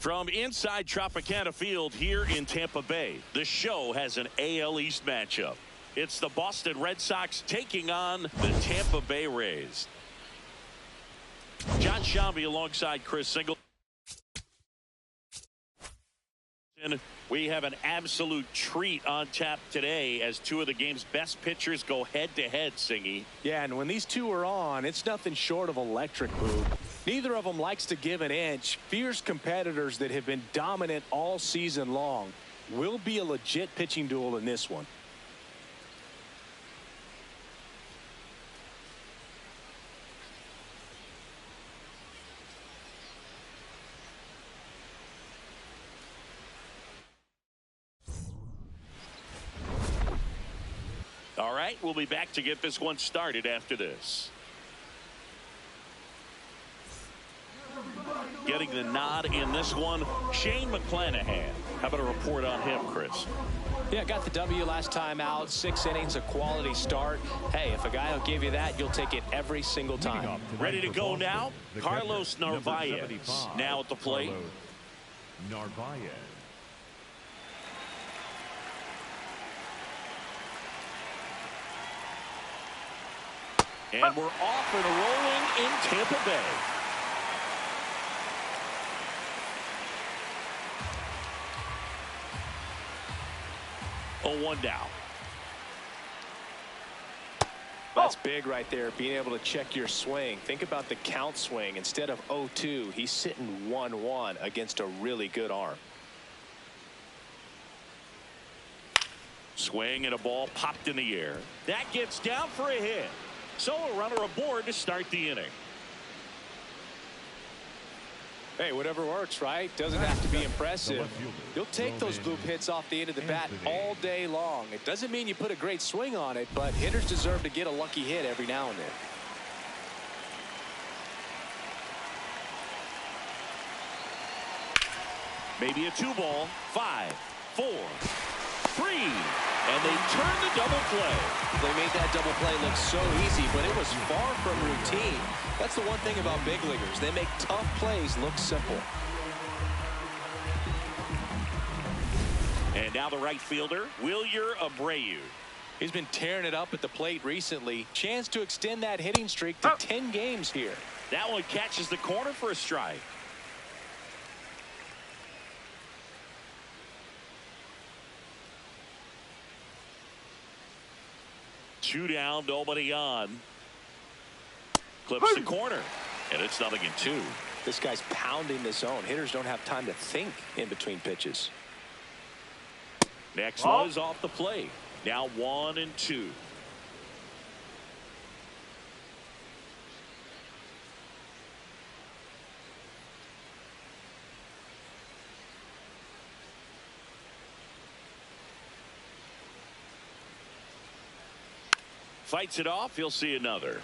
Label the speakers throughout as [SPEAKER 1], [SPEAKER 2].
[SPEAKER 1] From inside Tropicana Field here in Tampa Bay, the show has an AL East matchup. It's the Boston Red Sox taking on the Tampa Bay Rays. John Shambi alongside Chris Singleton. We have an absolute treat on tap today as two of the game's best pitchers go head-to-head, Singy.
[SPEAKER 2] Yeah, and when these two are on, it's nothing short of electric, Boo. Neither of them likes to give an inch. Fierce competitors that have been dominant all season long. Will be a legit pitching duel in this one.
[SPEAKER 1] All right, we'll be back to get this one started after this. Getting the nod in this one, Shane McClanahan. How about a report on him, Chris?
[SPEAKER 2] Yeah, got the W last time out. 6 innings, a quality start. Hey, if a guy will give you that, you'll take it every single time.
[SPEAKER 1] Ready to go now? Carlos Narvaez now at the plate.
[SPEAKER 3] Narvaez.
[SPEAKER 1] And we're off and rolling in Tampa Bay. Oh, 1 down.
[SPEAKER 2] That's big right there, being able to check your swing. Think about the count swing. Instead of 0-2, he's sitting 1-1 against a really good arm.
[SPEAKER 1] Swing and a ball popped in the air. That gets down for a hit. So a runner aboard to start the inning.
[SPEAKER 2] Hey, whatever works, right? Doesn't have to be impressive. You'll take those bloop hits off the end of the bat all day long. It doesn't mean you put a great swing on it, but hitters deserve to get a lucky hit every now and then.
[SPEAKER 1] Maybe a 2-ball. 5, 4, 3. And they turn the double play.
[SPEAKER 2] They made that double play look so easy, but it was far from routine. That's the one thing about big leaguers. They make tough plays look simple.
[SPEAKER 1] And now the right fielder, Wilyer Abreu.
[SPEAKER 2] He's been tearing it up at the plate recently. Chance to extend that hitting streak to 10 games here.
[SPEAKER 1] That one catches the corner for a strike. Two down, nobody on. Clips the corner, and it's 0-2.
[SPEAKER 2] This guy's pounding the zone. Hitters don't have time to think in between pitches.
[SPEAKER 1] Next one is off the plate. Now 1-2. Fights it off. He'll see another.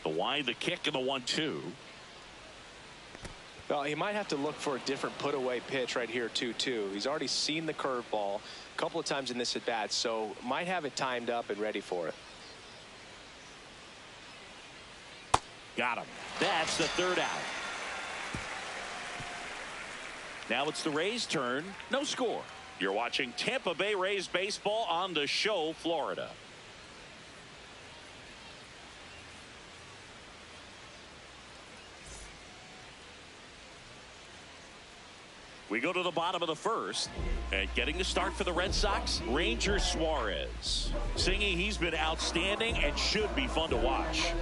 [SPEAKER 1] The wide, the kick, and the 1-2.
[SPEAKER 2] Well, he might have to look for a different put-away pitch right here, 2-2. He's already seen the curveball a couple of times in this at-bat, so might have it timed up and ready for it.
[SPEAKER 1] Got him. That's the 3rd out. Now it's the Rays' turn. No score. You're watching Tampa Bay Rays baseball on the show, Florida. We go to the bottom of the 1st, and getting the start for the Red Sox, Ranger Suarez. Singing, he's been outstanding and should be fun to watch.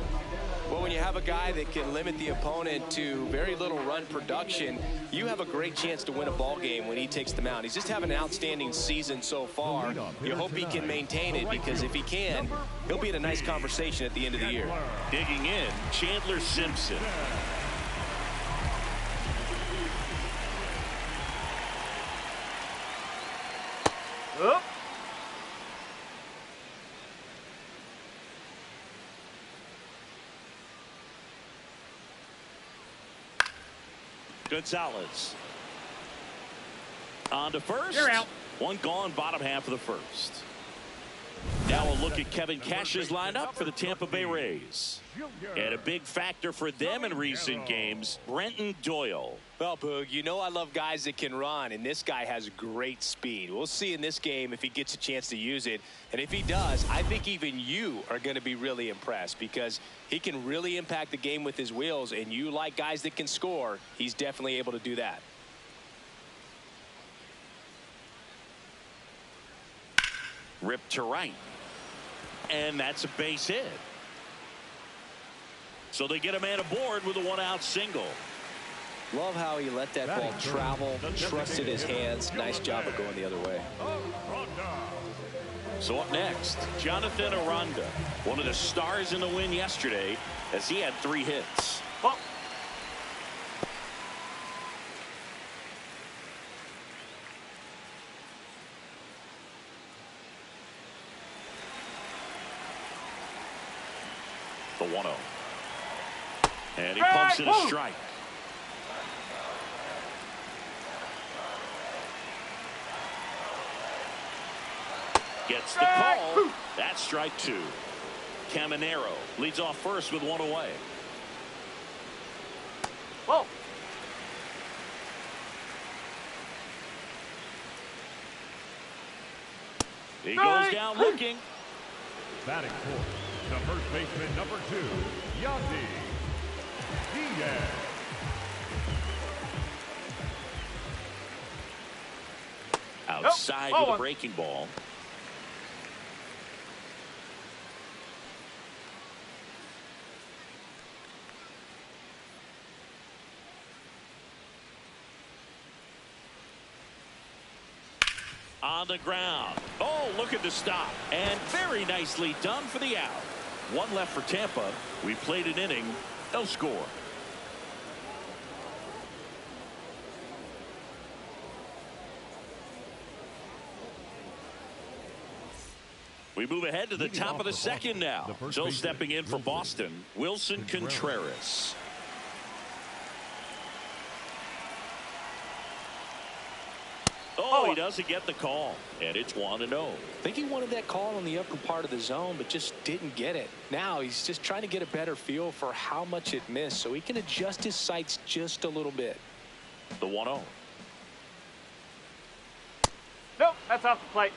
[SPEAKER 2] Well, when you have a guy that can limit the opponent to very little run production, you have a great chance to win a ball game when he takes the mound. He's just having an outstanding season so far. You hope he can maintain it, because if he can, he'll be in a nice conversation at the end of the year.
[SPEAKER 1] Digging in, Chandler Simpson. Gonzalez on to first.
[SPEAKER 4] You're out.
[SPEAKER 1] One gone, bottom half of the 1st. Now we'll look at Kevin Cash's lineup for the Tampa Bay Rays. And a big factor for them in recent games, Brenton Doyle.
[SPEAKER 2] Well, Boog, you know I love guys that can run, and this guy has great speed. We'll see in this game if he gets a chance to use it. And if he does, I think even you are going to be really impressed because he can really impact the game with his wheels, and you like guys that can score, he's definitely able to do that.
[SPEAKER 1] Ripped to right. And that's a base hit. So they get a man aboard with a one-out single.
[SPEAKER 2] Love how he let that ball travel, trusted his hands. Nice job of going the other way.
[SPEAKER 1] So up next, Jonathan Aranda, one of the stars in the win yesterday as he had 3 hits.
[SPEAKER 4] Well,
[SPEAKER 1] The 1-0. And he pumps it a strike. Gets the call. That's strike 2. Caminero leads off first with 1 away.
[SPEAKER 4] whoa.
[SPEAKER 1] He goes down looking.
[SPEAKER 3] Batting fourth, the first baseman, number 2, Yandy Diaz.
[SPEAKER 1] Outside
[SPEAKER 4] Nope.
[SPEAKER 1] with a breaking ball. On the ground. Oh, look at the stop. And very nicely done for the out. 1 left for Tampa. We played an inning. No score. We move ahead to the top of the second now. So stepping in for Boston, Wilson Contreras. Oh, he doesn't get the call, and it's 1-0.
[SPEAKER 2] I think he wanted that call on the upper part of the zone, but just didn't get it. Now he's just trying to get a better feel for how much it missed so he can adjust his sights just a little bit.
[SPEAKER 1] The 1-0.
[SPEAKER 4] Nope, that's off the plate.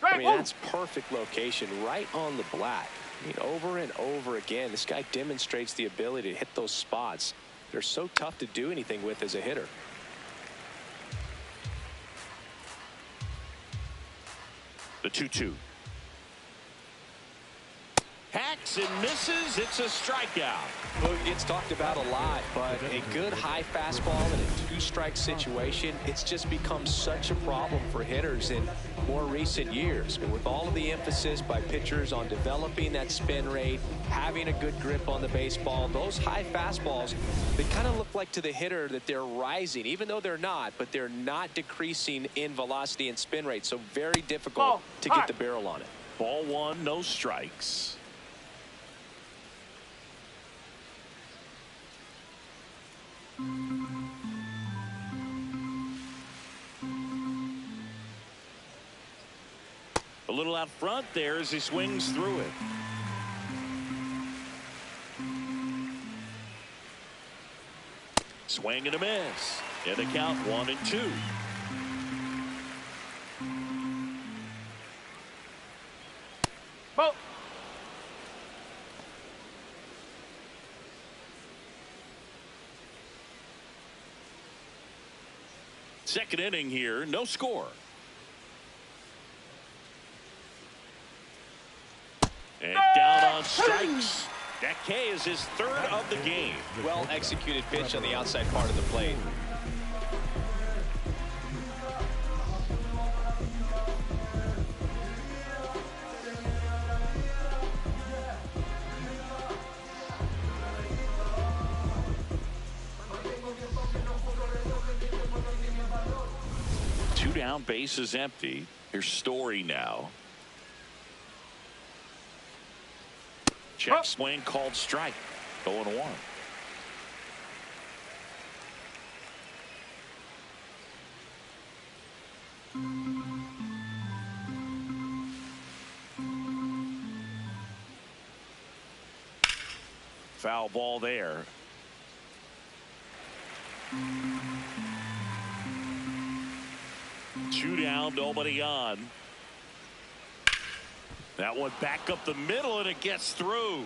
[SPEAKER 2] I mean, that's perfect location right on the black. I mean, over and over again, this guy demonstrates the ability to hit those spots. They're so tough to do anything with as a hitter.
[SPEAKER 1] The 2-2. Hacks and misses. It's a strikeout.
[SPEAKER 2] Well, it gets talked about a lot, but a good high fastball in a 2-strike situation, it's just become such a problem for hitters in more recent years. And with all of the emphasis by pitchers on developing that spin rate, having a good grip on the baseball, those high fastballs, they kind of look like to the hitter that they're rising, even though they're not, but they're not decreasing in velocity and spin rate. So very difficult to get the barrel on it.
[SPEAKER 1] Ball 1, no strikes. A little out front there as he swings through it. Swing and a miss. And the count 1-2.
[SPEAKER 4] Well,
[SPEAKER 1] Second inning here, no score. And down on strikes. That K is his 3rd of the game.
[SPEAKER 2] Well executed pitch on the outside part of the plate.
[SPEAKER 1] Two down, bases empty. Here's Story now. Check swing called strike. 0-1. Foul ball there. Two down, nobody on. That one back up the middle, and it gets through.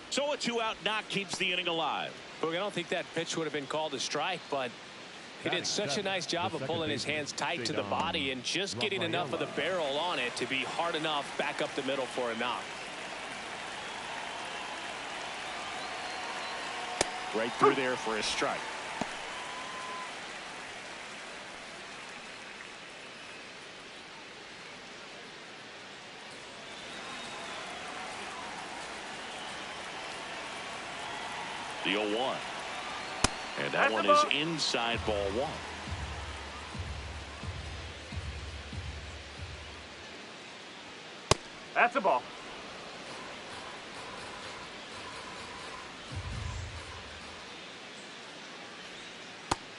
[SPEAKER 1] So a 2-out knock keeps the inning alive.
[SPEAKER 2] Look, I don't think that pitch would have been called a strike, but he did such a nice job of pulling his hands tight to the body and just getting enough of the barrel on it to be hard enough back up the middle for a knock.
[SPEAKER 1] Right through there for a strike. The 0-1. And that one is inside ball one.
[SPEAKER 4] That's a ball.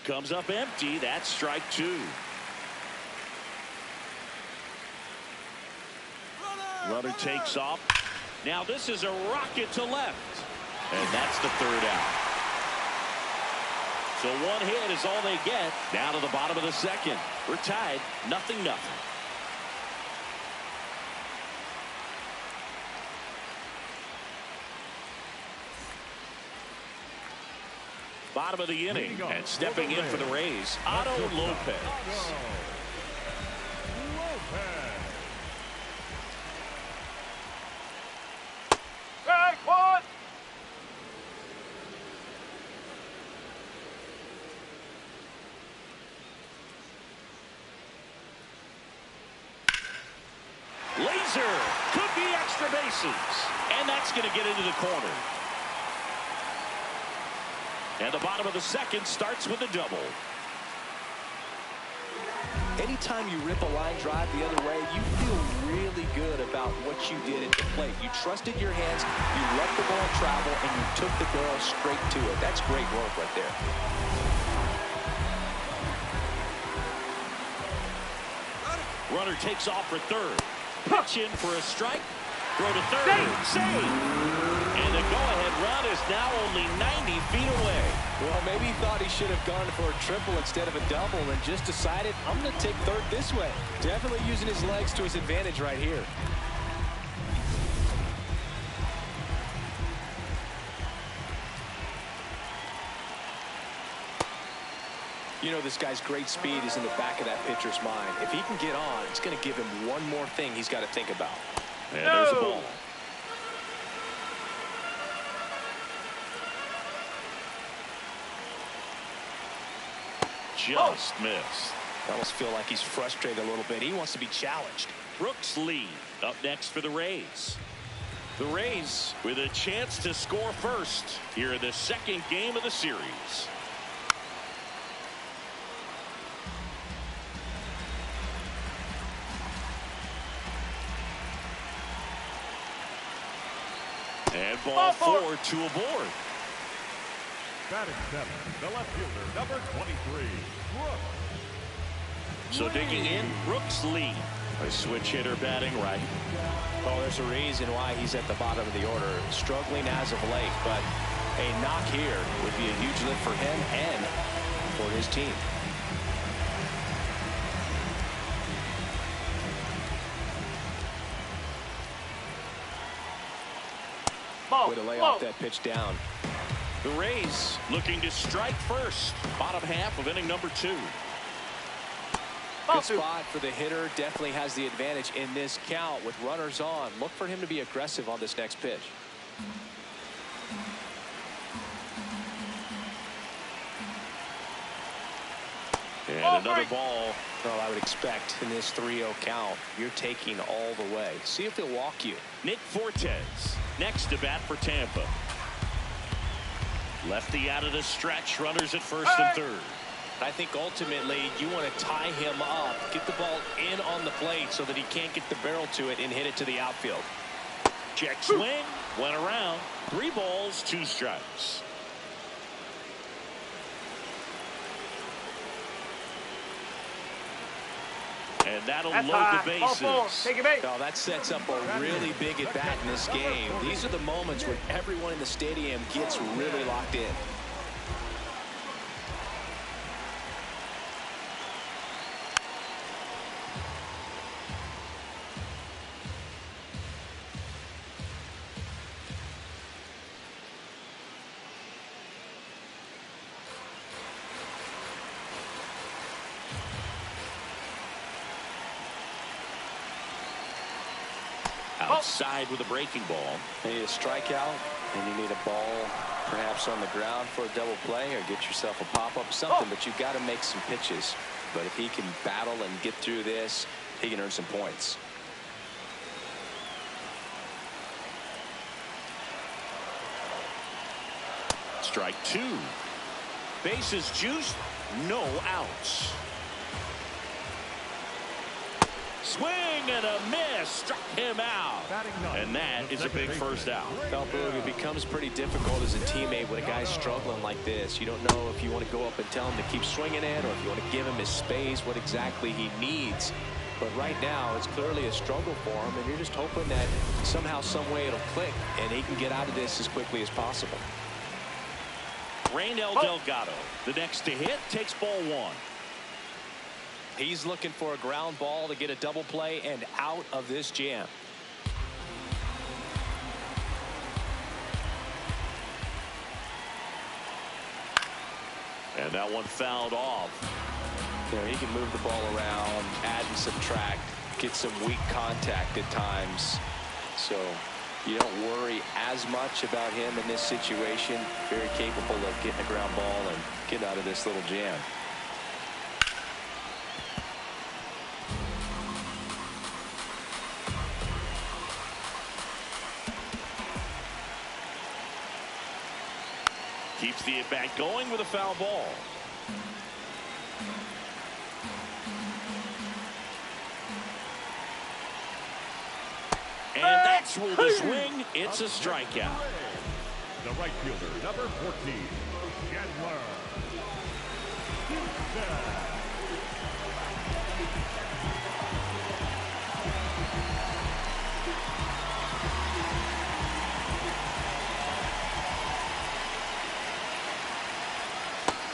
[SPEAKER 1] Comes up empty. That's strike two. Runner takes off. Now this is a rocket to left. And that's the third out. So one hit is all they get. Down to the bottom of the second. We're tied 0-0. Bottom of the inning, and stepping in for the Rays, Otto Lopez.
[SPEAKER 4] Strike one.
[SPEAKER 1] Laser could be extra bases, and that's going to get into the corner. And the bottom of the second starts with a double.
[SPEAKER 2] Anytime you rip a line drive the other way, you feel really good about what you did at the plate. You trusted your hands, you let the ball travel, and you took the barrel straight to it. That's great work right there.
[SPEAKER 1] Runner takes off for third. Pitch in for a strike. Throw to third. Save. And the go-ahead run is now only 90 feet away.
[SPEAKER 2] Well, maybe he thought he should have gone for a triple instead of a double and just decided, I'm going to take third this way. Definitely using his legs to his advantage right here. You know, this guy's great speed is in the back of that pitcher's mind. If he can get on, it's going to give him one more thing he's got to think about.
[SPEAKER 1] And there's a ball. Just missed.
[SPEAKER 2] I almost feel like he's frustrated a little bit. He wants to be challenged.
[SPEAKER 1] Brooks Lee up next for the Rays. The Rays with a chance to score first here in the second game of the series. And ball four to a board.
[SPEAKER 3] Batting seventh, the left fielder, number 23, Brooks.
[SPEAKER 1] So digging in, Brooks Lee, a switch hitter batting right.
[SPEAKER 2] Oh, there's a reason why he's at the bottom of the order. Struggling as of late, but a knock here would be a huge lift for him and for his team. Way to lay off that pitch down.
[SPEAKER 1] The Rays looking to strike first. Bottom half of inning number 2.
[SPEAKER 2] Good spot for the hitter. Definitely has the advantage in this count with runners on. Look for him to be aggressive on this next pitch.
[SPEAKER 1] And another ball.
[SPEAKER 2] Well, I would expect in this 3-0 count, you're taking all the way. See if he'll walk you.
[SPEAKER 1] Nick Fortes next to bat for Tampa. Lefty out of the stretch. Runners at first and third.
[SPEAKER 2] I think ultimately you want to tie him up, get the ball in on the plate so that he can't get the barrel to it and hit it to the outfield.
[SPEAKER 1] Check swing. Went around. 3 balls, 2 strikes. And that'll
[SPEAKER 4] That's
[SPEAKER 1] load
[SPEAKER 4] high.
[SPEAKER 1] the
[SPEAKER 4] Ball
[SPEAKER 1] bases.
[SPEAKER 4] 4. Take a base.
[SPEAKER 2] Oh, that sets up a really big at bat in this game. These are the moments when everyone in the stadium gets really locked in.
[SPEAKER 1] Outside with a breaking ball.
[SPEAKER 2] You need a strikeout, and you need a ball perhaps on the ground for a double play, or get yourself a pop-up, something, but you've got to make some pitches. But if he can battle and get through this, he can earn some points.
[SPEAKER 1] Strike 2. Bases juiced, no outs. Swing and a miss, struck him out. And that is a big first out.
[SPEAKER 2] Well, Boog, it becomes pretty difficult as a teammate when a guy's struggling like this. You don't know if you want to go up and tell him to keep swinging it, or if you want to give him his space, what exactly he needs. But right now, it's clearly a struggle for him, and you're just hoping that somehow, some way it'll click, and he can get out of this as quickly as possible.
[SPEAKER 1] Raynel Delgado, the next to hit, takes ball 1.
[SPEAKER 2] He's looking for a ground ball to get a double play and out of this jam.
[SPEAKER 1] And that one fouled off.
[SPEAKER 2] You know, he can move the ball around, add and subtract, get some weak contact at times. So you don't worry as much about him in this situation. Very capable of getting a ground ball and getting out of this little jam.
[SPEAKER 1] Keeps the at-bat going with a foul ball. And that's ruled a swing. It's a strikeout.
[SPEAKER 3] The right fielder, number 14, Chandler.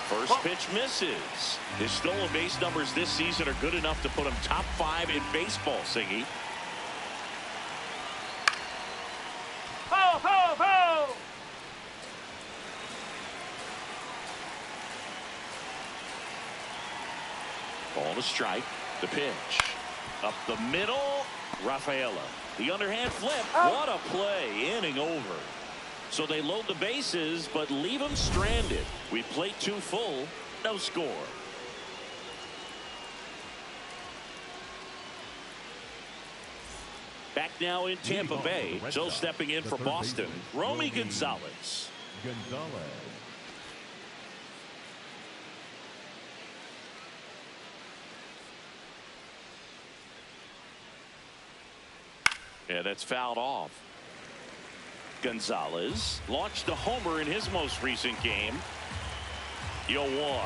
[SPEAKER 1] First pitch misses. His stolen base numbers this season are good enough to put him top 5 in baseball, Siggy.
[SPEAKER 4] Foul, foul, foul.
[SPEAKER 1] Ball to strike. The pitch. Up the middle. Rafaela. The underhand flip. What a play. Inning over. So they load the bases, but leave them stranded. We plate 2 full. No score. Back now in Tampa Bay. So stepping in for Boston, Romy Gonzalez. Yeah, that's fouled off. Gonzalez launched a homer in his most recent game. 0-1.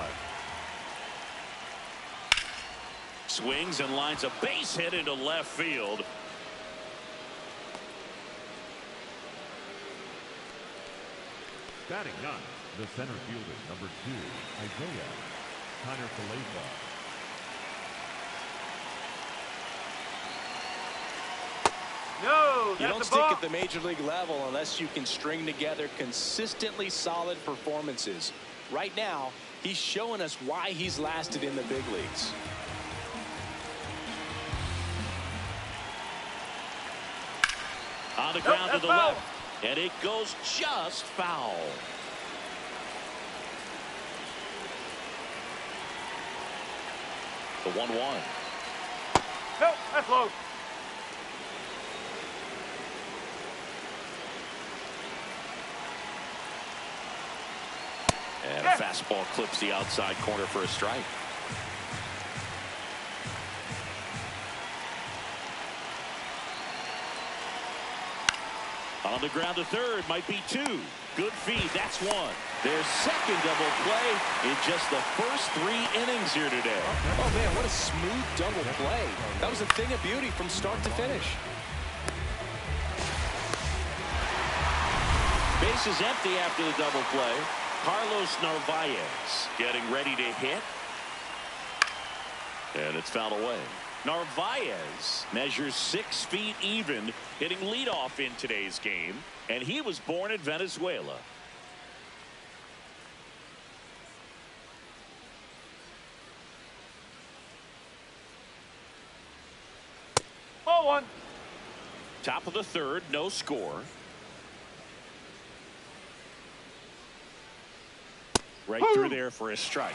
[SPEAKER 1] Swings and lines a base hit into left field.
[SPEAKER 3] Batting ninth, the center fielder, number 2, Isaiah Kiner-Falefa.
[SPEAKER 4] No,
[SPEAKER 2] You
[SPEAKER 4] that's
[SPEAKER 2] don't
[SPEAKER 4] the
[SPEAKER 2] stick
[SPEAKER 4] ball.
[SPEAKER 2] at the major league level unless you can string together consistently solid performances. Right now, he's showing us why he's lasted in the big leagues.
[SPEAKER 1] On the ground to
[SPEAKER 4] that's
[SPEAKER 1] the
[SPEAKER 4] foul.
[SPEAKER 1] left. And it goes just foul. The 1-1.
[SPEAKER 4] Nope, that's low.
[SPEAKER 1] And a fastball clips the outside corner for a strike. On the ground to third, might be two. Good feed, that's one. Their second double play in just the first 3 innings here today.
[SPEAKER 2] Oh, man, what a smooth double play. That was a thing of beauty from start to finish.
[SPEAKER 1] Base is empty after the double play. Carlos Narvaez getting ready to hit. And it's fouled away. Narvaez measures 6 feet even, hitting leadoff in today's game. And he was born in Venezuela.
[SPEAKER 4] Ball one.
[SPEAKER 1] Top of the third, no score. Right through there for a strike.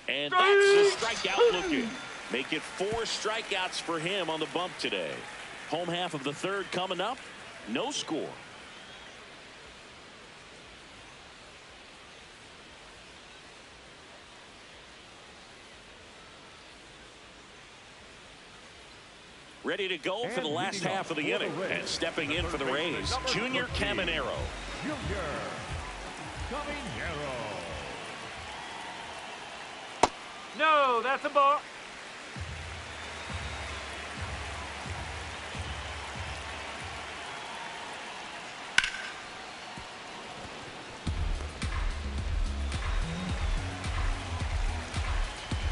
[SPEAKER 1] And that's the strikeout looking. Make it 4 strikeouts for him on the bump today. Home half of the third coming up. No score. Ready to go for the last half of the inning. And stepping in for the Rays, Junior Caminero.
[SPEAKER 3] Junior Caminero.
[SPEAKER 4] No, that's a ball.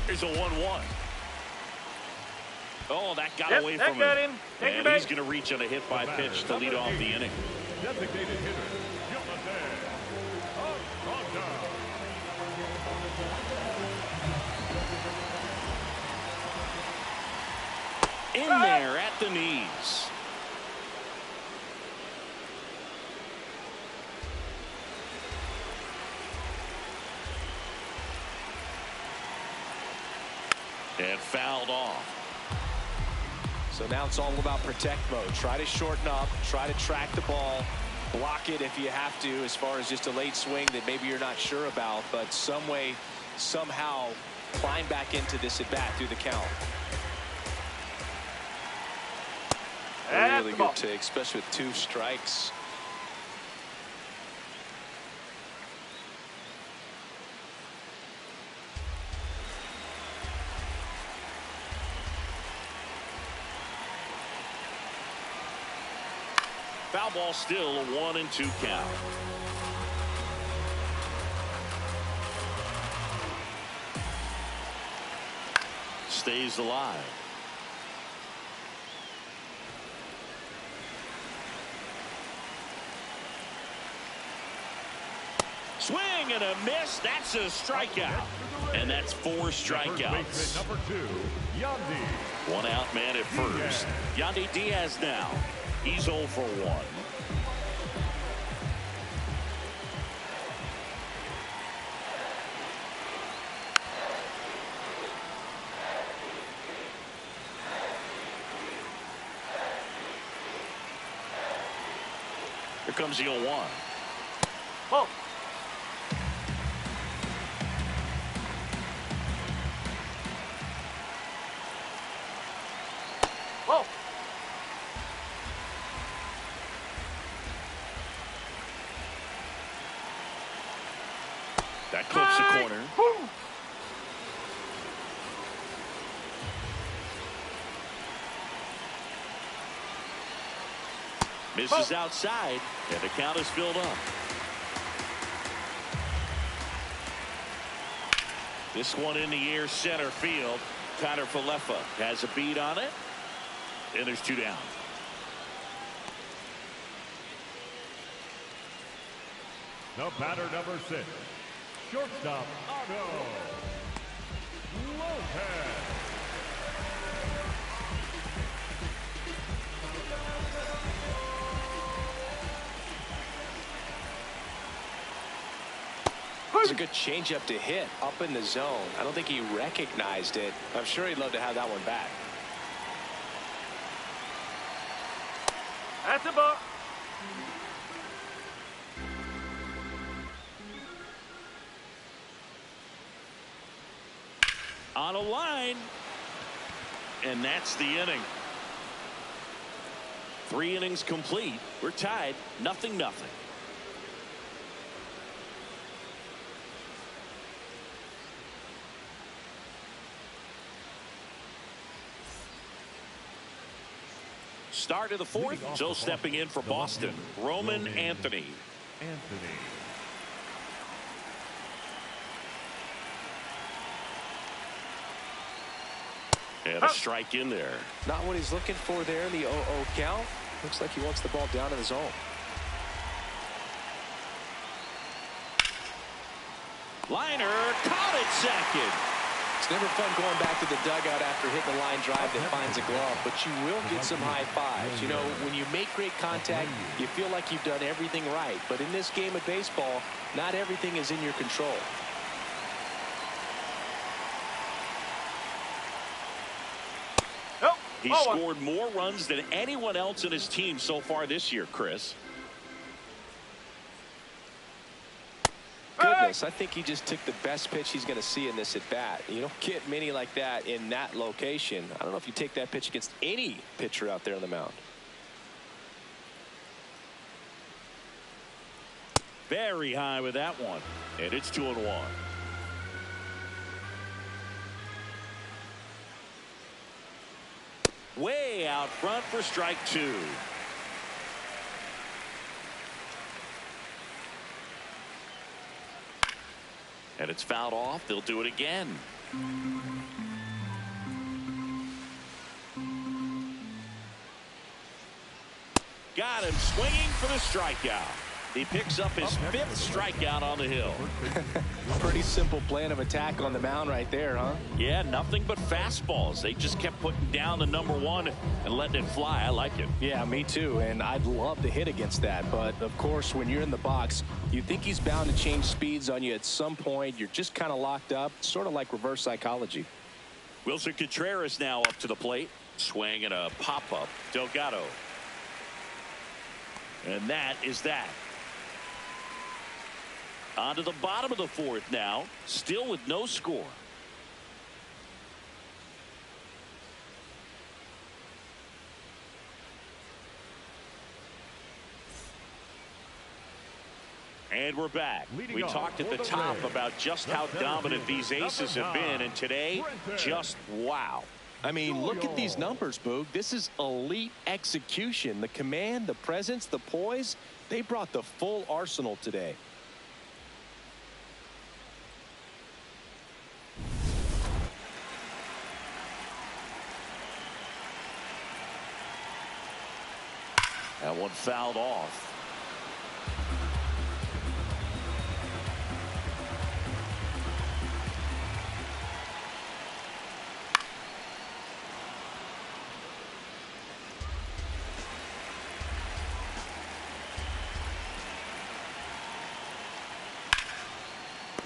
[SPEAKER 1] Here's a 1-1. Oh, that got away
[SPEAKER 4] that
[SPEAKER 1] from
[SPEAKER 4] got
[SPEAKER 1] him.
[SPEAKER 4] him. Take
[SPEAKER 1] And
[SPEAKER 4] your
[SPEAKER 1] he's
[SPEAKER 4] base.
[SPEAKER 1] going to reach on a hit by pitch to lead off the inning.
[SPEAKER 3] Designated hitter, Jonathan Acosta.
[SPEAKER 1] In there at the knees. And fouled off.
[SPEAKER 2] So now it's all about protect mode. Try to shorten up, try to track the ball, block it if you have to, as far as just a late swing that maybe you're not sure about, but some way, somehow climb back into this at bat through the count.
[SPEAKER 4] That's
[SPEAKER 2] Really
[SPEAKER 4] the ball.
[SPEAKER 2] good take, especially with 2 strikes.
[SPEAKER 1] Foul ball still, a 1-2 count. Stays alive. Swing and a miss. That's a strikeout. And that's 4 strikeouts.
[SPEAKER 3] Number 2, Yandy.
[SPEAKER 1] 1 out man at first. Yandy Diaz now. He's 0 for 1. Here comes the 0-1.
[SPEAKER 4] Ball. Ball.
[SPEAKER 1] That clips the corner.
[SPEAKER 4] Boom.
[SPEAKER 1] Misses outside, and the count is filled up. This one in the air, center field. Connor Falefa has a beat on it, and there's 2 down.
[SPEAKER 3] The batter, number 6, shortstop, Otto Lopez.
[SPEAKER 2] It's a good changeup to hit up in the zone. I don't think he recognized it. I'm sure he'd love to have that one back.
[SPEAKER 4] That's a ball.
[SPEAKER 1] On a line, and that's the inning. 3 innings complete. We're tied 0-0. Start of the 4th. So stepping in for Boston, Roman Anthony. And a strike in there.
[SPEAKER 2] Not what he's looking for there in the 0-0 count. Looks like he wants the ball down in the zone.
[SPEAKER 1] Liner caught at second.
[SPEAKER 2] It's never fun going back to the dugout after hitting a line drive that finds a glove, but you will get some high fives. You know, when you make great contact, you feel like you've done everything right. But in this game of baseball, not everything is in your control.
[SPEAKER 1] He scored more runs than anyone else in his team so far this year, Chris.
[SPEAKER 2] Goodness, I think he just took the best pitch he's going to see in this at bat. You don't get many like that in that location. I don't know if you take that pitch against any pitcher out there on the mound.
[SPEAKER 1] Very high with that one, and it's 2-1. Way out front for strike 2. And it's fouled off. They'll do it again. Got him swinging for the strikeout. He picks up his 5th strikeout on the hill.
[SPEAKER 2] Pretty simple plan of attack on the mound right there, huh?
[SPEAKER 1] Yeah, nothing but fastballs. They just kept putting down the #1 and letting it fly. I like it.
[SPEAKER 2] Yeah, me too. And I'd love to hit against that. But, of course, when you're in the box, you think he's bound to change speeds on you at some point. You're just kind of locked up, sort of like reverse psychology.
[SPEAKER 1] Wilson Contreras now up to the plate. Swing and a pop-up. Delgado. And that is that. On to the bottom of the 4th now, still with no score. And we're back. We talked at the top about just how dominant these aces have been, and today, just wow.
[SPEAKER 2] I mean, look at these numbers, Boog. This is elite execution. The command, the presence, the poise, they brought the full arsenal today.
[SPEAKER 1] That one fouled off.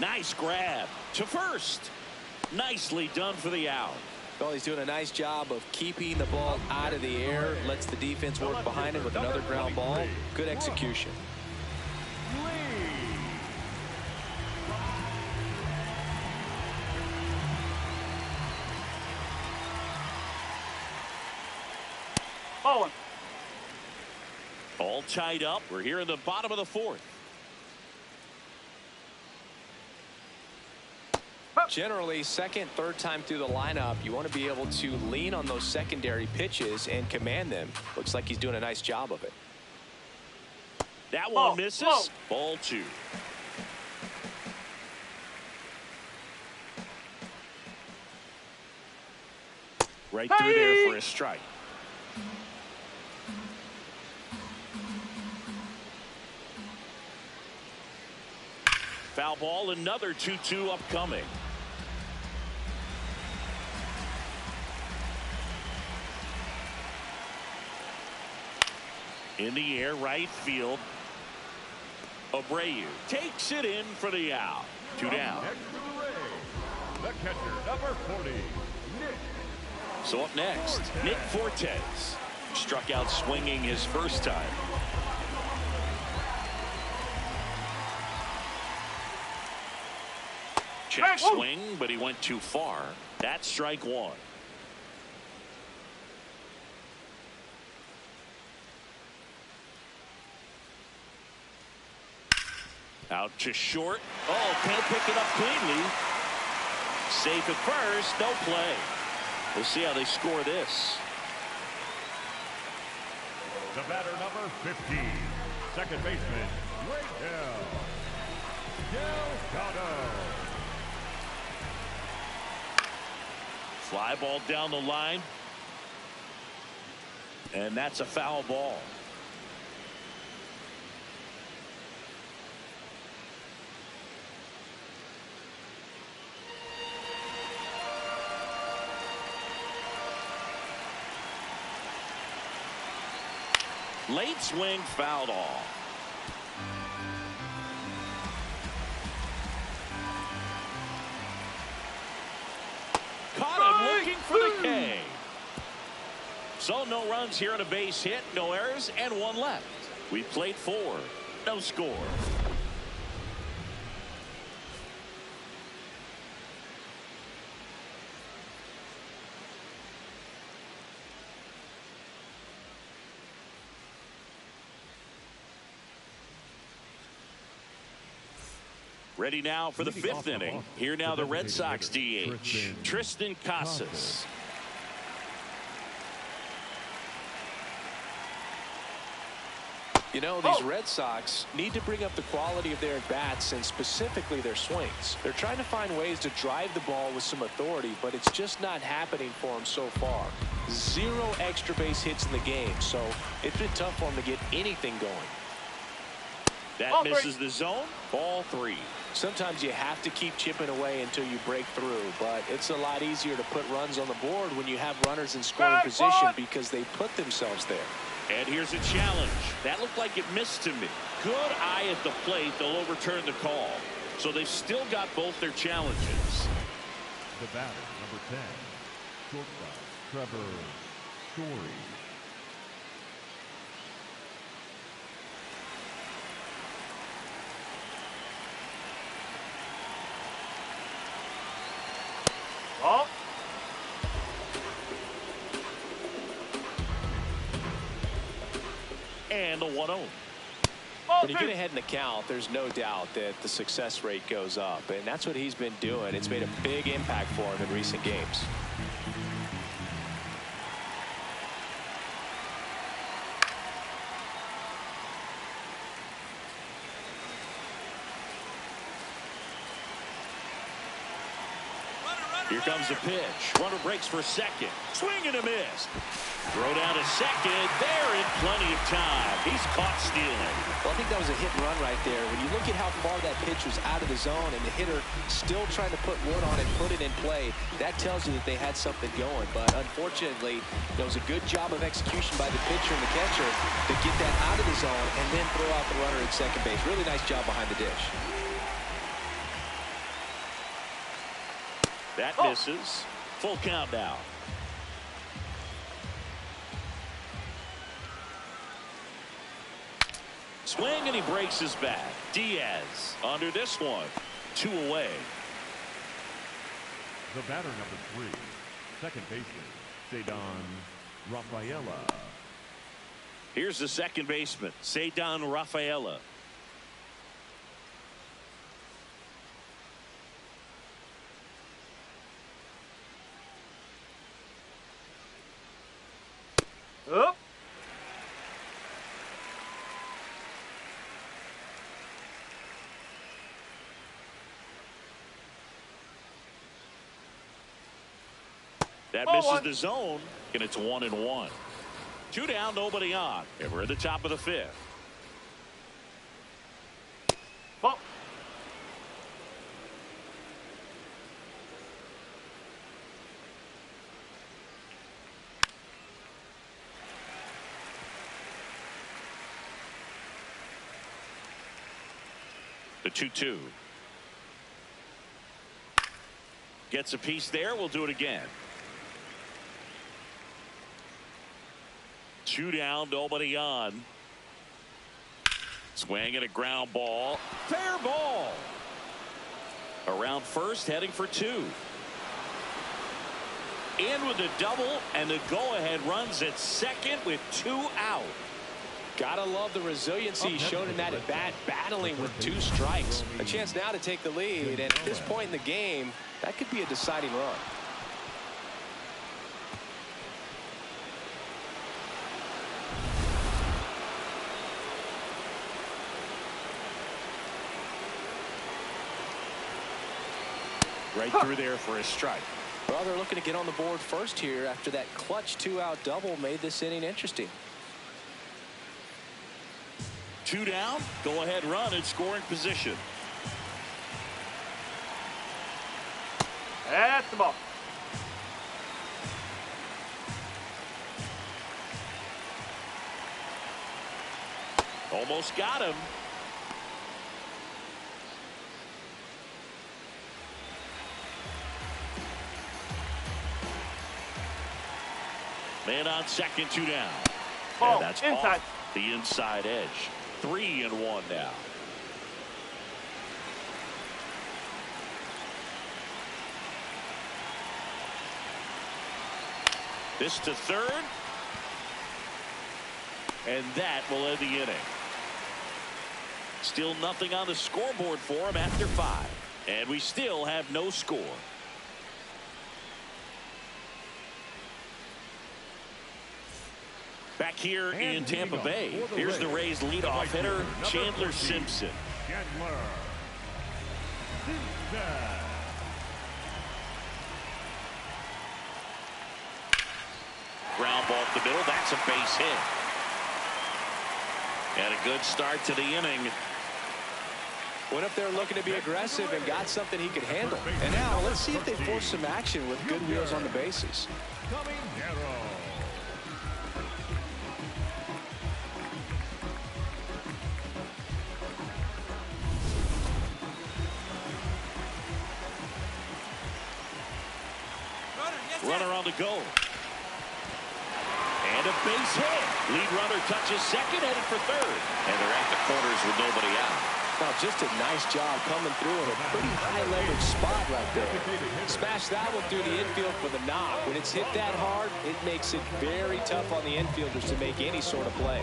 [SPEAKER 1] Nice grab to first. Nicely done for the out.
[SPEAKER 2] Well, he's doing a nice job of keeping the ball out of the air. Lets the defense work behind it with another ground ball. Good execution.
[SPEAKER 1] All tied up. We're here in the bottom of the 4th.
[SPEAKER 2] Generally, second, third time through the lineup, you want to be able to lean on those secondary pitches and command them. Looks like he's doing a nice job of it.
[SPEAKER 1] That one misses. Ball 2. Right through there for a strike. Foul ball, another 2-2 upcoming. In the air, right field. Abreu takes it in for the out. 2 down.
[SPEAKER 3] The catcher, number 40, Nick.
[SPEAKER 1] So up next, Nick Fortes. Struck out swinging his first time. Check swing, but he went too far. That's strike 1. Out to short. Oh, can't pick it up cleanly. Safe at first. No play. We'll see how they score this.
[SPEAKER 3] The batter number 15, second baseman, Delgado.
[SPEAKER 1] Fly ball down the line. And that's a foul ball. Late swing fouled off. Caught him looking for the K. So no runs here on a base hit, no errors, and one left. We played 4. No score. Ready now for the 5th inning. Here now the Red Sox DH, Tristan Casas.
[SPEAKER 2] You know, these Red Sox need to bring up the quality of their at-bats and specifically their swings. They're trying to find ways to drive the ball with some authority, but it's just not happening for them so far. 0 extra base hits in the game, so it's been tough for them to get anything going.
[SPEAKER 1] That misses the zone. Ball 3.
[SPEAKER 2] Sometimes you have to keep chipping away until you break through, but it's a lot easier to put runs on the board when you have runners in scoring position because they put themselves there.
[SPEAKER 1] And here's a challenge. That looked like it missed to me. Good eye at the plate. They'll overturn the call. So they've still got both their challenges.
[SPEAKER 3] The batter, number 10, shortstop, Trevor Story.
[SPEAKER 4] Oh.
[SPEAKER 1] And a 1-0.
[SPEAKER 2] When you get ahead in the count, there's no doubt that the success rate goes up, and that's what he's been doing. It's made a big impact for him in recent games.
[SPEAKER 1] Here comes the pitch. Runner breaks for second. Swing and a miss. Throw down to second. There in plenty of time. He's caught stealing.
[SPEAKER 2] Well, I think that was a hit and run right there. When you look at how far that pitch was out of the zone and the hitter still trying to put wood on it, put it in play, that tells you that they had something going. But unfortunately, there was a good job of execution by the pitcher and the catcher to get that out of the zone and then throw out the runner at second base. Really nice job behind the dish.
[SPEAKER 1] That misses. Full count now. Swing and he breaks his bat. Diaz under this one. 2 away.
[SPEAKER 3] The batter number 3, second baseman, Ceddanne Rafaela.
[SPEAKER 1] Here's the second baseman, Ceddanne Rafaela.
[SPEAKER 4] Up.
[SPEAKER 1] That misses the zone, and it's 1-1. 2 down, nobody on. And we're at the top of the 5th.
[SPEAKER 4] Oh.
[SPEAKER 1] The 2-2. Gets a piece there. We'll do it again. 2 down, nobody on. Swing and a ground ball. Fair ball. Around first, heading for 2. In with a double, and the go-ahead runs at second with 2 out.
[SPEAKER 2] Gotta love the resiliency he showed in that at bat, battling with 2 strikes. A chance now to take the lead, and at this point in the game, that could be a deciding run.
[SPEAKER 1] Right through there for a strike.
[SPEAKER 2] Well, they're looking to get on the board first here after that clutch 2-out double made this inning interesting.
[SPEAKER 1] 2 down. Go ahead run in scoring position.
[SPEAKER 4] That's the ball.
[SPEAKER 1] Almost got him. Man on second, 2 down.
[SPEAKER 4] Ball,
[SPEAKER 1] And that's
[SPEAKER 4] inside.
[SPEAKER 1] off the inside edge. 3-1 now. This to third. And that will end the inning. Still nothing on the scoreboard for him after 5. And we still have no score. Back here in Tampa Bay, here's the Rays leadoff hitter, Chandler Simpson. Ground ball up the middle. That's a base hit. And a good start to the inning.
[SPEAKER 2] Went up there looking to be aggressive and got something he could handle. And now let's see if they force some action with good wheels on the bases.
[SPEAKER 1] Runner on the go. And a base hit. Lead runner touches second, headed for third. And they're at the corners with nobody out.
[SPEAKER 2] Now just a nice job coming through in a pretty high leverage spot right there. Smash that one through the infield for the knock. When it's hit that hard, it makes it very tough on the infielders to make any sort of play.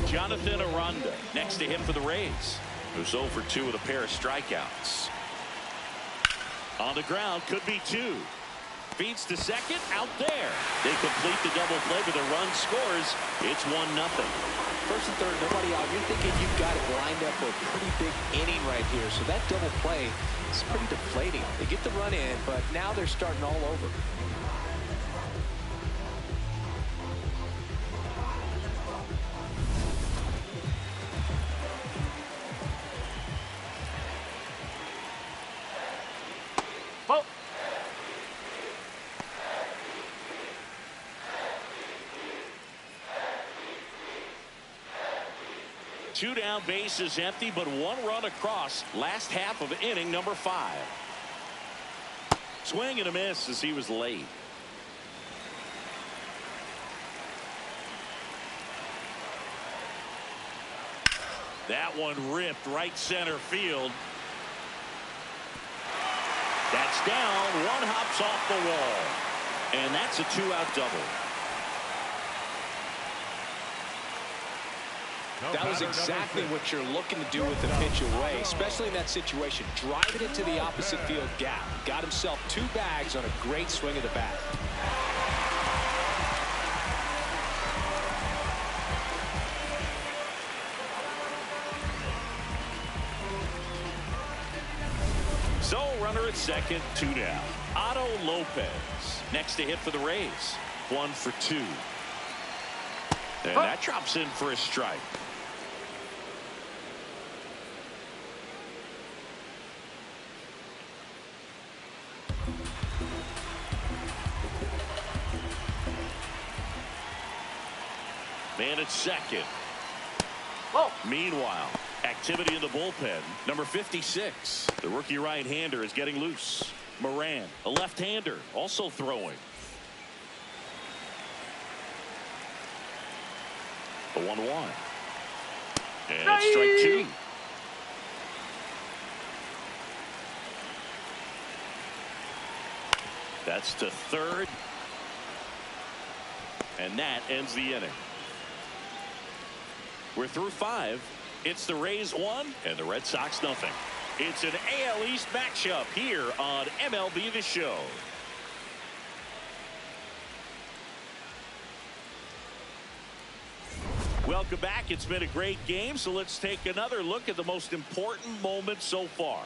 [SPEAKER 1] Jonathan Aranda next to him for the Rays, who's 0 for 2 with a pair of strikeouts. On the ground, could be 2. Feeds to second, out there. They complete the double play with a run scores. It's 1-0.
[SPEAKER 2] First and third, nobody out. You're thinking you've got it lined up for a pretty big inning right here. So that double play is pretty deflating. They get the run in, but now they're starting all over.
[SPEAKER 4] Ball.
[SPEAKER 1] Two down, base is empty, but 1 run across. Last half of inning number 5. Swing and a miss as he was late. That one ripped right center field. That's down. 1 hops off the wall. And that's a 2-out double.
[SPEAKER 2] That was exactly what you're looking to do with the pitch away, especially in that situation. Driving it to the opposite field gap. Got himself 2 bags on a great swing of the bat.
[SPEAKER 1] So runner at second, 2 down. Otto Lopez next to hit for the Rays. 1 for 2. And that drops in for a strike. Man at second.
[SPEAKER 4] Ball.
[SPEAKER 1] Meanwhile, activity in the bullpen. Number 56, the rookie right-hander, is getting loose. Moran, a left-hander, also throwing. The 1-1. And it's strike 2. That's to third. And that ends the inning. We're through 5. It's the Rays 1 and the Red Sox nothing. It's an AL East matchup here on MLB The Show. Welcome back. It's been a great game, so let's take another look at the most important moment so far.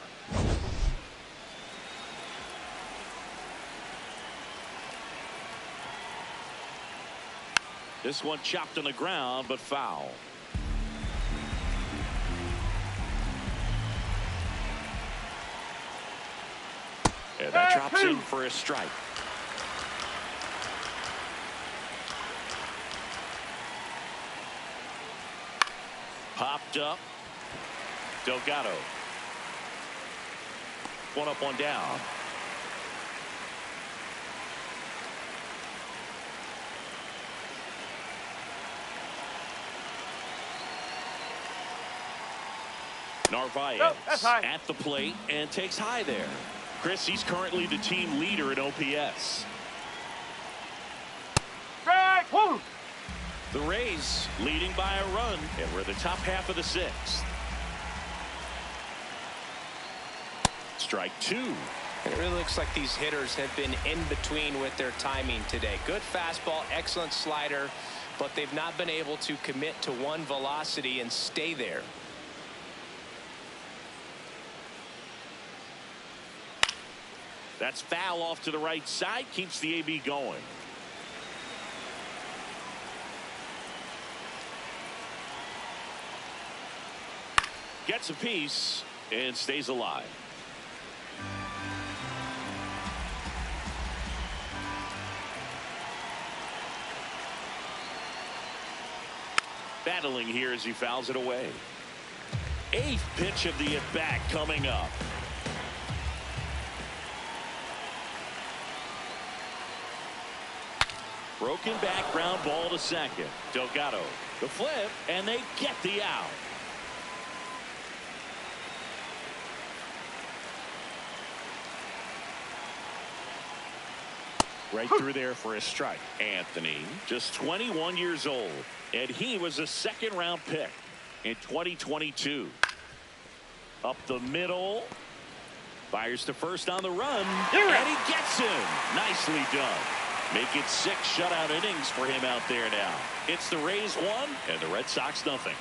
[SPEAKER 1] This one chopped on the ground, but foul. And that drops in for a strike. Popped up. Delgado. One up, one down. Narvaez at the plate and takes high there. Chris, he's currently the team leader in OPS. The Rays leading by a run, and we're the top half of the 6th. Strike 2.
[SPEAKER 2] And it really looks like these hitters have been in between with their timing today. Good fastball, excellent slider, but they've not been able to commit to one velocity and stay there.
[SPEAKER 1] That's foul off to the right side, keeps the AB going. Gets a piece and stays alive. Battling here as he fouls it away. 8th pitch of the at-bat coming up. Broken back, ground ball to second. Delgado, the flip, and they get the out. Right through there for a strike. Anthony, just 21 years old, and he was a 2nd-round pick in 2022. Up the middle. Fires to first on the run, and he gets him. Nicely done. Make it 6 shutout innings for him out there now. It's the Rays 1 and the Red Sox nothing.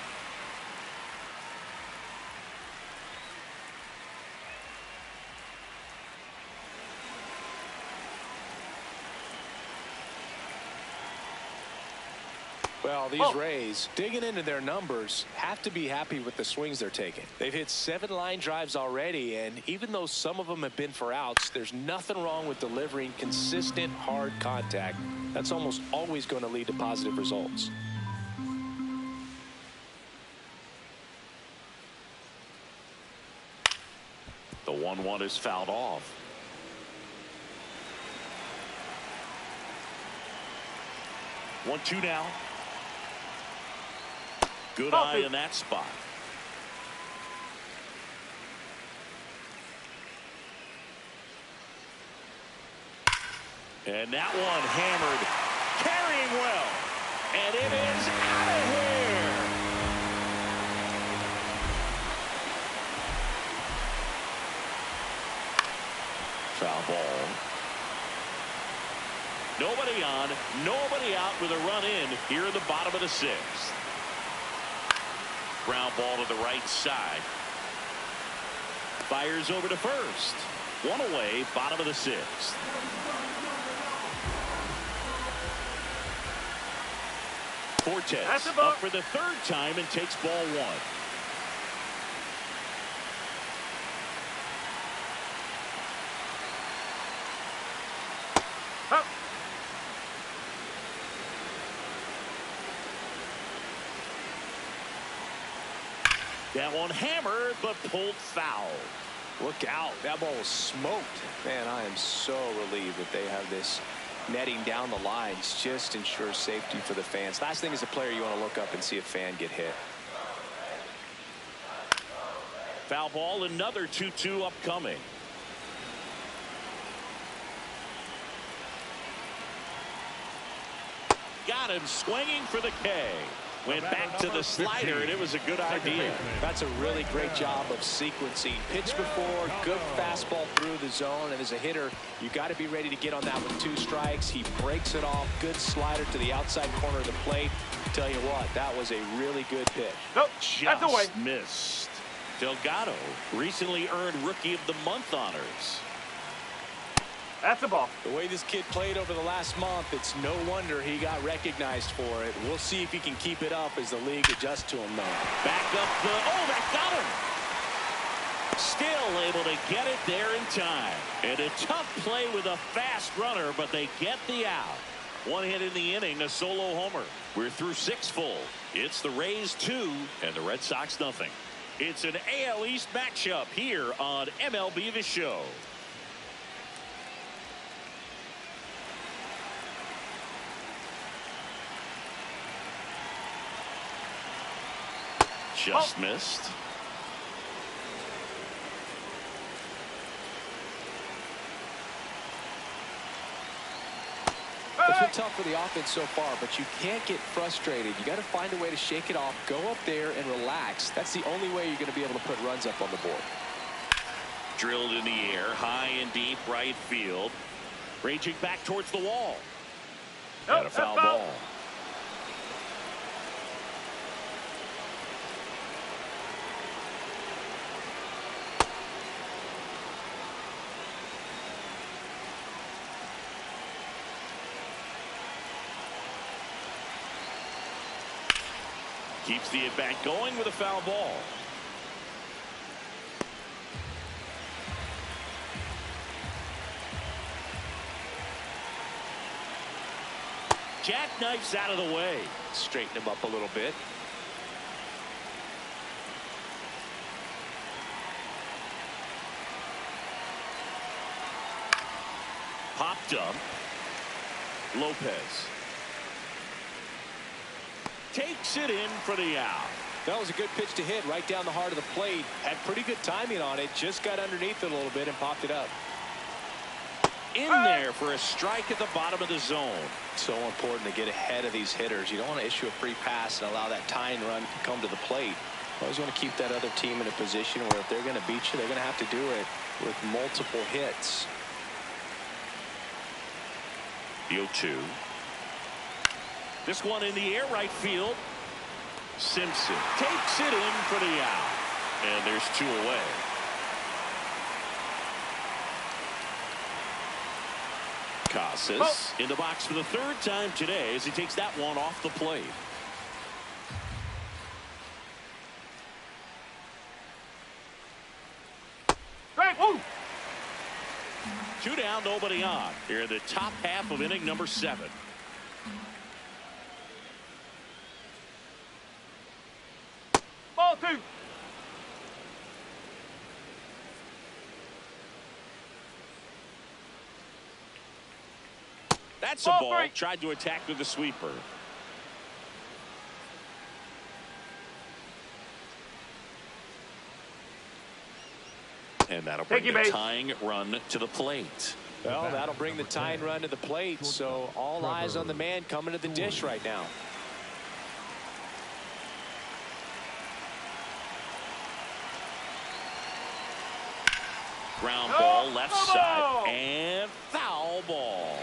[SPEAKER 2] Well, these Rays, digging into their numbers, have to be happy with the swings they're taking. They've hit 7 line drives already, and even though some of them have been for outs, there's nothing wrong with delivering consistent, hard contact. That's almost always going to lead to positive results.
[SPEAKER 1] The 1-1 is fouled off. One, 2 now. Good eye in that spot. And that one hammered, carrying well, and it is out of here. Foul ball. Nobody on, nobody out with a run in here in the bottom of the 6th. Ground ball to the right side. Fires over to first. 1 away, bottom of the 6th. Cortez up for the 3rd time and takes ball 1. That one hammered, but pulled foul.
[SPEAKER 2] Look out. That ball was smoked. Man, I am so relieved that they have this netting down the lines. Just ensures safety for the fans. Last thing as a player, you want to look up and see a fan get hit.
[SPEAKER 1] Foul ball, another 2-2 upcoming. got him swinging for the K. Went back to the slider, and it was a good idea.
[SPEAKER 2] That's a really great job of sequencing. Pitch before, good fastball through the zone, and as a hitter, you got to be ready to get on that with 2 strikes. He breaks it off. Good slider to the outside corner of the plate. Tell you what, that was a really good pitch.
[SPEAKER 4] Nope,
[SPEAKER 1] Just
[SPEAKER 4] that's away.
[SPEAKER 1] missed. Delgado recently earned Rookie of the Month honors.
[SPEAKER 4] That's a ball.
[SPEAKER 2] The way this kid played over the last month, it's no wonder he got recognized for it. We'll see if he can keep it up as the league adjusts to him, though.
[SPEAKER 1] Back up the, oh, that got him. Still able to get it there in time. And a tough play with a fast runner, but they get the out. 1 hit in the inning, a solo homer. We're through 6 full. It's the Rays 2 and the Red Sox nothing. It's an AL East matchup here on MLB The Show. Just missed.
[SPEAKER 2] It's been tough for the offense so far, but you can't get frustrated. You got to find a way to shake it off, go up there and relax. That's the only way you're going to be able to put runs up on the board.
[SPEAKER 1] Drilled in the air, high and deep right field. Raging back towards the wall. And a foul ball. Keeps the at-bat going with a foul ball. Jackknifes out of the way.
[SPEAKER 2] Straighten him up a little bit.
[SPEAKER 1] Popped up. Lopez takes it in for the out.
[SPEAKER 2] That was a good pitch to hit right down the heart of the plate. Had pretty good timing on it. Just got underneath it a little bit and popped it up.
[SPEAKER 1] In there for a strike at the bottom of the zone.
[SPEAKER 2] So important to get ahead of these hitters. You don't want to issue a free pass and allow that tying run to come to the plate. Always want to keep that other team in a position where if they're going to beat you, they're going to have to do it with multiple hits.
[SPEAKER 1] The 0-2. This one in the air right field. Simpson takes it in for the out. And there's 2 away. Casas in the box for the 3rd time today as he takes that one off the plate.
[SPEAKER 4] Strike. Woo.
[SPEAKER 1] 2 down, nobody on. Here in the top half of inning number 7.
[SPEAKER 4] Ball 2.
[SPEAKER 1] That's a
[SPEAKER 4] Ball
[SPEAKER 1] ball.
[SPEAKER 4] 3.
[SPEAKER 1] Tried to attack with the sweeper. And that'll bring the tying run to the plate.
[SPEAKER 2] Well, that'll bring the tying run to the plate. So all eyes on the man coming to the dish right now.
[SPEAKER 1] Ground ball left side and foul ball.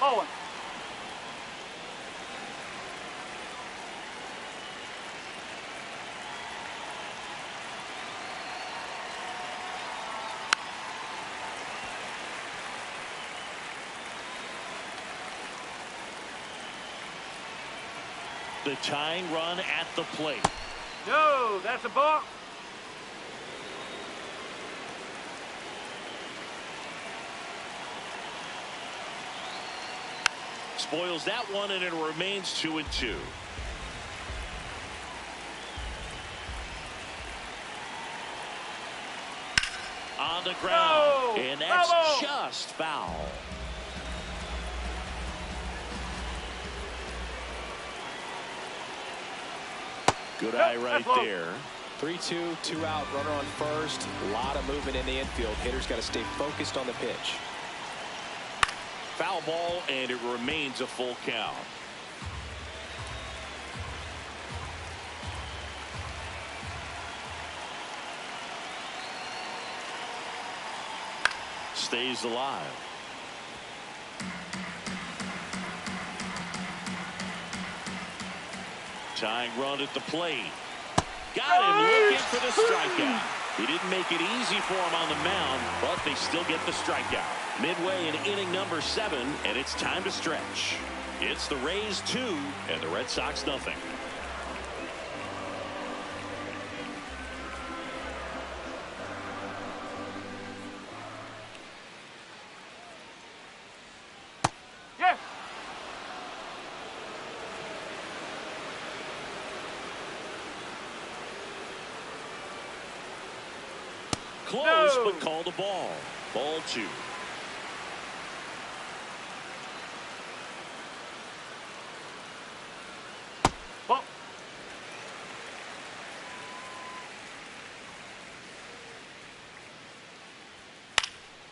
[SPEAKER 4] Ball 1.
[SPEAKER 1] The tying run at the plate.
[SPEAKER 4] No, that's a ball.
[SPEAKER 1] Spoils that one, and it remains 2-2. On the ground, and that's just foul. Good eye right there.
[SPEAKER 2] 3-2, 2 out, runner on first. A lot of movement in the infield. Hitter's got to stay focused on the pitch.
[SPEAKER 1] Foul ball, and it remains a full count. Stays alive. Tying run at the plate. Got him looking for the strikeout. He didn't make it easy for him on the mound, but they still get the strikeout. Midway in inning number 7, and it's time to stretch. It's the Rays 2 and the Red Sox nothing.
[SPEAKER 4] Yes.
[SPEAKER 1] Close,
[SPEAKER 4] No.
[SPEAKER 1] but called a ball. Ball 2.
[SPEAKER 4] Ball.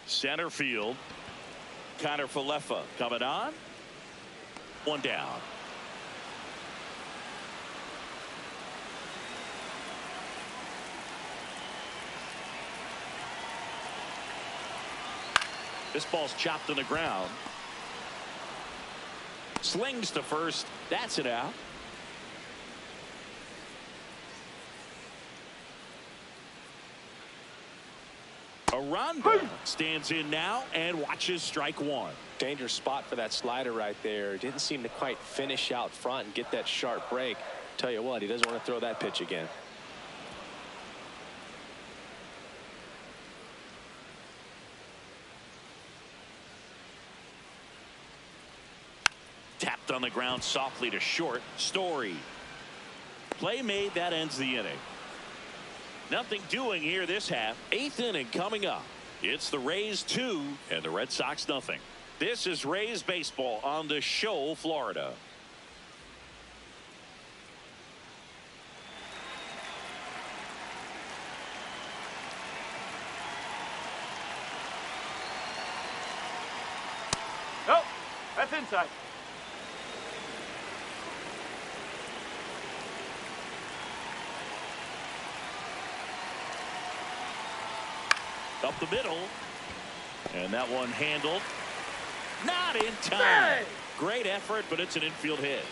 [SPEAKER 1] Center field. Connor Falefa coming on. 1 down. This ball's chopped on the ground. Slings to first. That's it out. Aranda stands in now and watches strike 1.
[SPEAKER 2] Dangerous spot for that slider right there. Didn't seem to quite finish out front and get that sharp break. Tell you what, he doesn't want to throw that pitch again.
[SPEAKER 1] Tapped on the ground softly to short. Story. Play made. That ends the inning. Nothing doing here this half. 8th inning coming up. It's the Rays 2 and the Red Sox nothing. This is Rays baseball on the Show, Florida.
[SPEAKER 4] Nope. That's inside.
[SPEAKER 1] Up the middle. And that one handled. Not in time.
[SPEAKER 4] Hey!
[SPEAKER 1] Great effort, but it's an infield hit.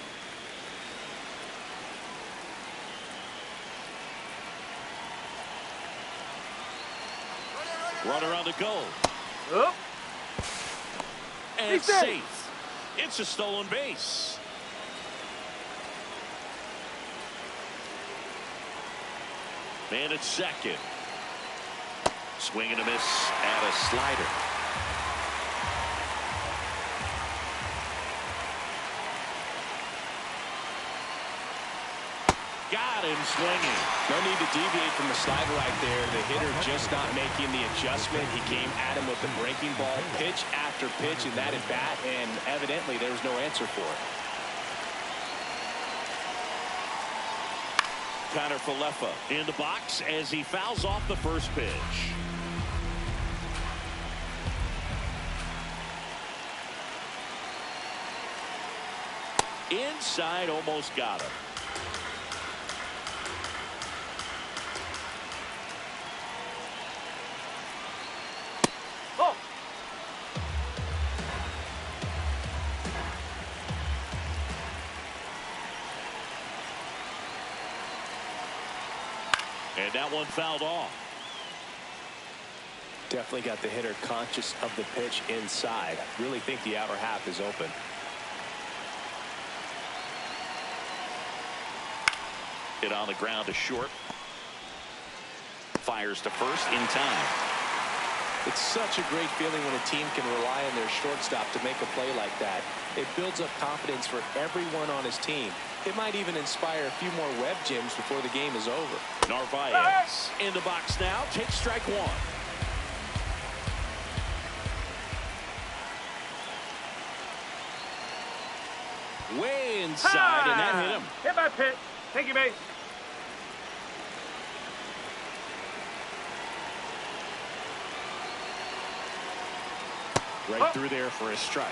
[SPEAKER 1] Runner on the go.
[SPEAKER 4] Up.
[SPEAKER 1] And
[SPEAKER 4] He's safe.
[SPEAKER 1] safe. It's a stolen base. Man at second. Swing and a miss at a slider. Got him swinging.
[SPEAKER 2] No need to deviate from the slider right there. The hitter just not making the adjustment. He came at him with the breaking ball pitch after pitch in that at bat, and evidently there was no answer for it.
[SPEAKER 1] Connor Falefa in the box as he fouls off the first pitch. Inside, almost got him.
[SPEAKER 4] Oh.
[SPEAKER 1] And that one fouled off.
[SPEAKER 2] Definitely got the hitter conscious of the pitch inside. Really think the outer half is open.
[SPEAKER 1] Hit on the ground to short. Fires to first in time.
[SPEAKER 2] It's such a great feeling when a team can rely on their shortstop to make a play like that. It builds up confidence for everyone on his team. It might even inspire a few more web gyms before the game is over.
[SPEAKER 1] Narvaez in the box now. Takes strike 1. Way inside, and that hit him.
[SPEAKER 4] Hit by pitch. Take your base.
[SPEAKER 1] Right through there for a strike.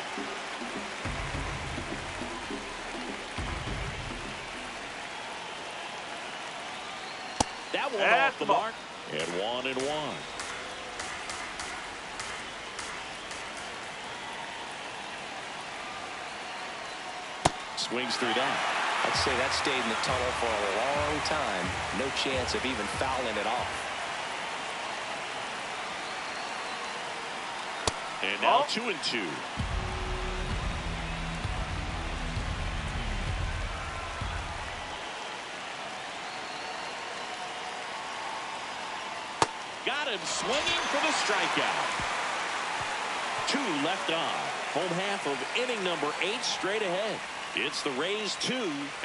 [SPEAKER 1] That one off the mark. And 1-1. Swings through that.
[SPEAKER 2] I'd say that stayed in the tunnel for a long time. No chance of even fouling it off.
[SPEAKER 1] And now 2-2. Got him swinging for the strikeout. 2 left on. Home half of inning number 8 straight ahead. It's the Rays 2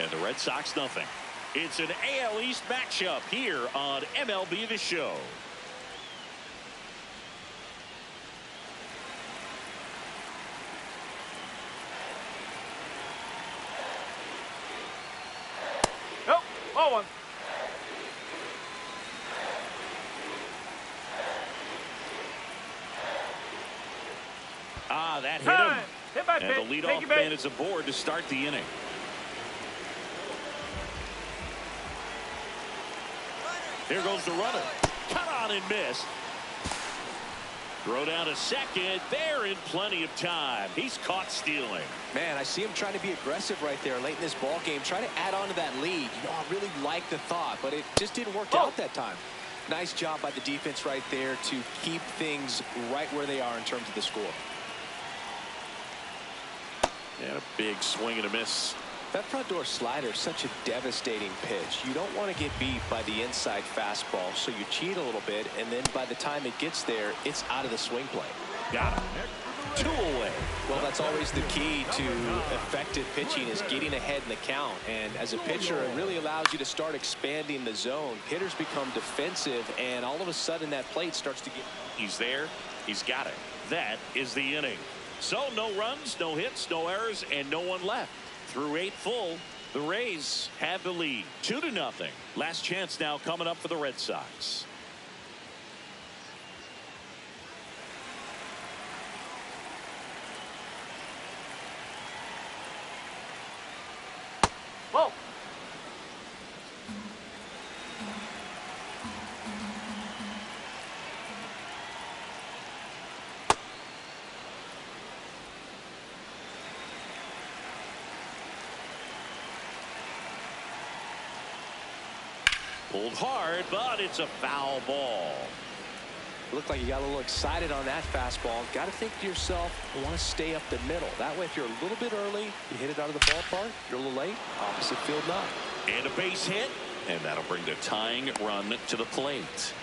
[SPEAKER 1] and the Red Sox nothing. It's an AL East matchup here on MLB The Show.
[SPEAKER 4] Nope. Ball 1.
[SPEAKER 1] That hit him.
[SPEAKER 4] Hit by
[SPEAKER 1] And the
[SPEAKER 4] pitch.
[SPEAKER 1] leadoff man is aboard to start the inning. Here goes the runner. Cut on and miss. Throw down to second. They're in plenty of time. He's caught stealing.
[SPEAKER 2] Man, I see him trying to be aggressive right there late in this ball game. Try to add on to that lead. You know, I really like the thought, but it just didn't work out that time. Nice job by the defense right there to keep things right where they are in terms of the score.
[SPEAKER 1] And a big swing and a miss.
[SPEAKER 2] That front door slider is such a devastating pitch. You don't want to get beat by the inside fastball, so you cheat a little bit, and then by the time it gets there, it's out of the swing plane.
[SPEAKER 1] Got him. 2 away.
[SPEAKER 2] Well, that's always the key to effective pitching, is getting ahead in the count. And as a pitcher, it really allows you to start expanding the zone. Hitters become defensive, and all of a sudden that plate starts to get...
[SPEAKER 1] He's there. He's got it. That is the inning. So no runs, no hits, no errors, and no one left. Through 8 full, the Rays have the lead. 2-0. Last chance now coming up for the Red Sox.
[SPEAKER 4] Whoa.
[SPEAKER 1] Pulled hard, but it's a foul ball.
[SPEAKER 2] Looked like you got a little excited on that fastball. Got to think to yourself, I want to stay up the middle. That way, if you're a little bit early, you hit it out of the ballpark. You're a little late, opposite field not.
[SPEAKER 1] And a base hit, and that'll bring the tying run to the plate.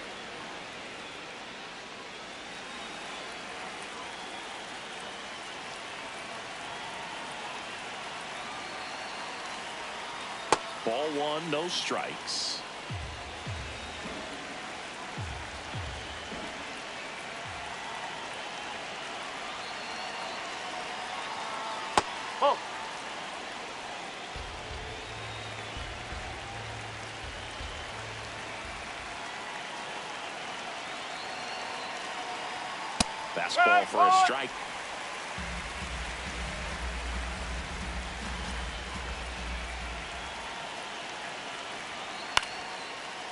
[SPEAKER 1] Ball 1, no strikes.
[SPEAKER 4] Oh.
[SPEAKER 1] Fastball for a strike.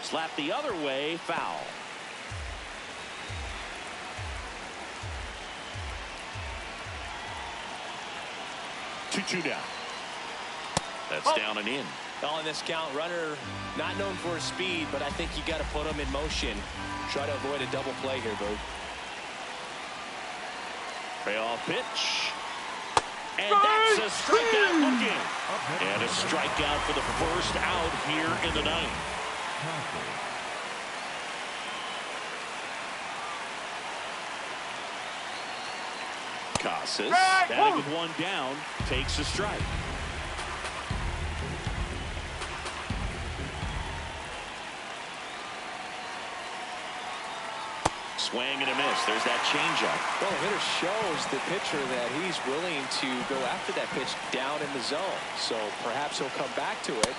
[SPEAKER 1] Slap the other way, foul. Two down. That's down and in.
[SPEAKER 2] On this count, runner not known for his speed, but I think you got to put him in motion. Try to avoid a double play here, Boo.
[SPEAKER 1] Payoff pitch. And that's a strikeout looking. And a strikeout for the first out here in the ninth. Casas, batting with 1 down, takes a strike. Swing and a miss. There's that changeup.
[SPEAKER 2] Well, the hitter shows the pitcher that he's willing to go after that pitch down in the zone. So perhaps he'll come back to it.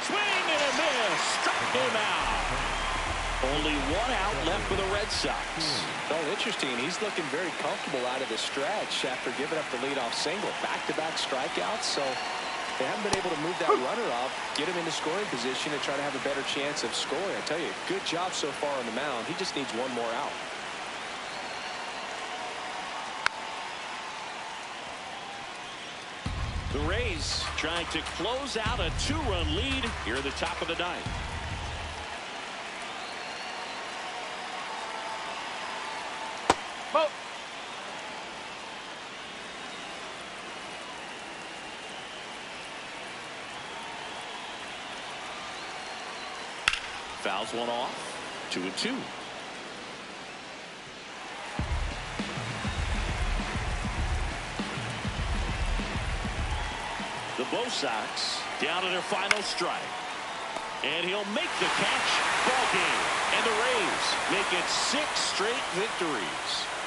[SPEAKER 1] Swing and a miss. Struck him out. Only one out left for the Red Sox.
[SPEAKER 2] Well, interesting. He's looking very comfortable out of the stretch after giving up the leadoff single. Back-to-back strikeouts, so they haven't been able to move that runner up, get him into scoring position, and try to have a better chance of scoring. I tell you, good job so far on the mound. He just needs one more out.
[SPEAKER 1] The Rays trying to close out a 2-run lead here at the top of the ninth.
[SPEAKER 4] Ball.
[SPEAKER 1] Fouls one off. 2-2. The Bo Sox down to their final strike. And he'll make the catch. Ball game. And the Rays make it 6 straight victories.